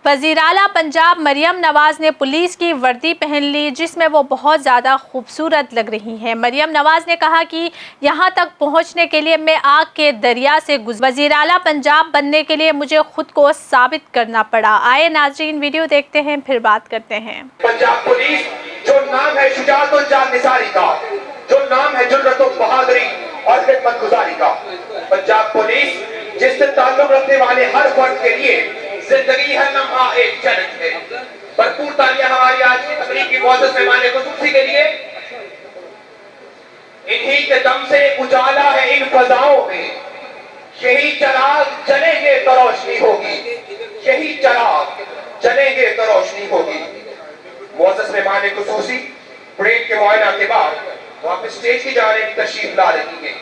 وزیر اعلیٰ پنجاب مریم نواز نے پولیس کی وردی پہن لی جس میں وہ بہت زیادہ خوبصورت لگ رہی ہیں۔ مریم نواز نے کہا کہ یہاں تک پہنچنے کے لیے میں آگ کے دریا سے وزیر اعلیٰ پنجاب بننے کے لیے مجھے خود کو ثابت کرنا پڑا۔ آئے ناظرین ویڈیو دیکھتے ہیں پھر بات کرتے ہیں۔ پنجاب پولیس جو نام ہے شجاعت و جان نثاری کا، جو نام ہے جرأت و بہادری اور خدمت گزاری کا، پنجاب پولیس جس سے تعلق رکھنے والے ہر فرد کے لیے زندگی ہر لمحہ ایک چیلنج ہے۔ بھرپور تالیاں ہماری آج کی تقریب کی معزز مہمان خصوصی کے لیے۔ انہی کے دم سے اجالا ہے ان فضاؤں میں، یہی چراغ جلیں گے تو روشنی ہوگی، یہی چراغ جلیں گے تو روشنی ہوگی۔ معزز مہمان خصوصی بریک کے معائنہ کے بعد واپس اسٹیج کی جانب تشریف لا رہی ہیں۔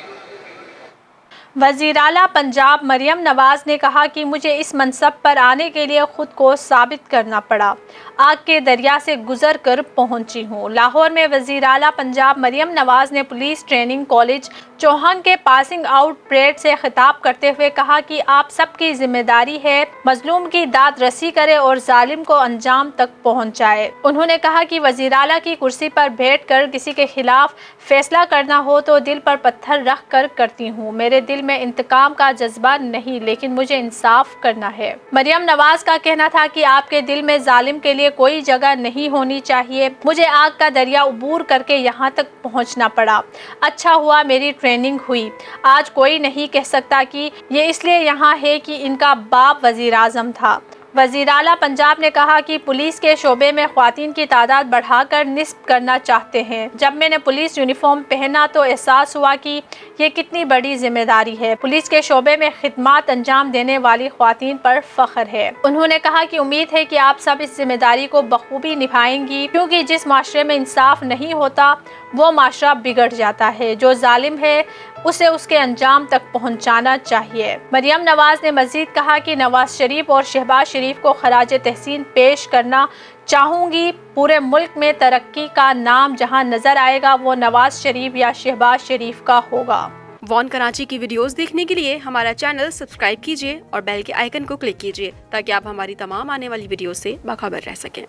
وزیر اعلیٰ پنجاب مریم نواز نے کہا کہ مجھے اس منصب پر آنے کے لیے خود کو ثابت کرنا پڑا، آگ کے دریا سے گزر کر پہنچی ہوں۔ لاہور میں وزیر اعلیٰ پنجاب مریم نواز نے پولیس ٹریننگ کالج چوہان کے پاسنگ آؤٹ پریڈ سے خطاب کرتے ہوئے کہا کہ آپ سب کی ذمہ داری ہے مظلوم کی داد رسی کرے اور ظالم کو انجام تک پہنچائے۔ انہوں نے کہا کہ وزیر اعلیٰ کی کرسی پر بیٹھ کر کسی کے خلاف فیصلہ کرنا ہو تو دل پر پتھر رکھ کر کرتی ہوں۔ میرے دل میں انتقام کا جذبہ نہیں لیکن مجھے انصاف کرنا ہے۔ مریم نواز کا کہنا تھا کہ آپ کے دل میں ظالم کے لیے کوئی جگہ نہیں ہونی چاہیے۔ مجھے آگ کا دریا عبور کر کے یہاں تک پہنچنا پڑا۔ اچھا ہوا میری ٹریننگ ہوئی۔ آج کوئی نہیں کہہ سکتا کہ یہ اس لیے یہاں ہے کہ ان کا باپ وزیر اعظم تھا۔ وزیر اعلیٰ پنجاب نے کہا کہ پولیس کے شعبے میں خواتین کی تعداد بڑھا کر نصف کرنا چاہتے ہیں۔ جب میں نے پولیس یونیفارم پہنا تو احساس ہوا کہ یہ کتنی بڑی ذمہ داری ہے۔ پولیس کے شعبے میں خدمات انجام دینے والی خواتین پر فخر ہے۔ انہوں نے کہا کہ امید ہے کہ آپ سب اس ذمہ داری کو بخوبی نبھائیں گی کیونکہ جس معاشرے میں انصاف نہیں ہوتا وہ معاشرہ بگڑ جاتا ہے۔ جو ظالم ہے اسے اس کے انجام تک پہنچانا چاہیے۔ مریم نواز نے مزید کہا کہ نواز شریف اور شہباز شریف کو خراج تحسین پیش کرنا چاہوں گی۔ پورے ملک میں ترقی کا نام جہاں نظر آئے گا وہ نواز شریف یا شہباز شریف کا ہوگا۔ وان کراچی کی ویڈیوز دیکھنے کے لیے ہمارا چینل سبسکرائب کیجیے اور بیل کے آئیکن کو کلک کیجیے تاکہ آپ ہماری تمام آنے والی ویڈیوز سے باخبر رہ سکیں۔